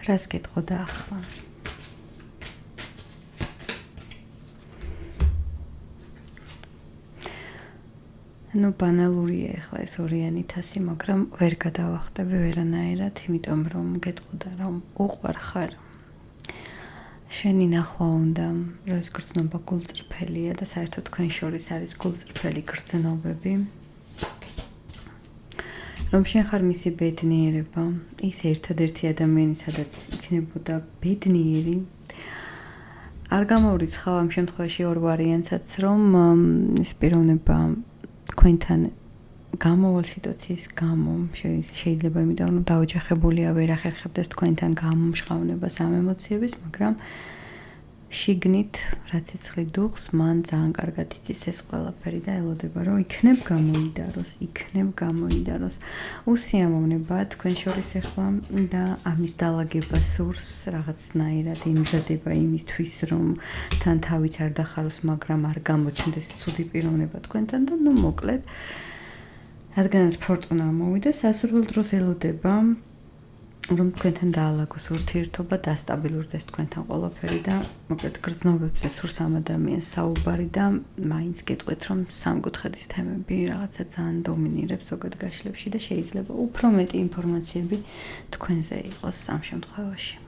რას გეტყოდა ახლა? ну ბანალურია ახლა ეს ორიანი თასი, მაგრამ ვერ გადავახტები ვერანაირად, იმიტომ რომ გეტყოდა რომ უყვარ ხარ. შენი ნახვა უნდა, რომ ეს გრძნობა გულწრფელია და საერთოდ თქვენ შორის არის გულწრფელი გრძნობები. რომ შენ ხარ მისი ბედნიერება, ის ერთადერთი ადამიანი, სადაც იქნებოდა ბედნიერი. არ გამოვრიცხავ ამ შემთხვევაში ორ ვარიანტსაც, რომ ეს პიროვნება თქვენთან გამოვალ სიტუაციის გამო შეიძლება იმიტომ რომ დაოჯახებულია ვერ ახერხებდეს თქვენთან გამომშღავნებას ამ ემოციების, მაგრამ შიგნით რაც იცხლი დუხს, მან ძალიან კარგად იცის ეს ყველაფერი და ელოდება რომ იქნებ გამოიდაროს. უსიამოვნება თქვენ შორის ახლა და ამის დალაგება სურს რაღაცნაირად იმზადება იმისთვის რომ თან თავიც არ დახაროს, მაგრამ არ გამოჩნდეს ცუდი პიროვნება თქვენთან და ნუ მოკლედ რადგანაც ფორტუნა მოვიდა, სასურველ დროს ელოდება რომ თქვენთან დაალაგოს ურთიერთობა, დასტაბილურდეს თქვენთან ყველაფერი და მოკლედ გრძნობებზე სურს ამ ადამიანს საუბარი და მაინც გეტყვით რომ სამკუთხედის თემები რაღაცა ძალიან დომინირებს ზოგად გაშლებში და შეიძლება უფრო მეტი ინფორმაციები თქვენზე იყოს ამ შემთხვევაში.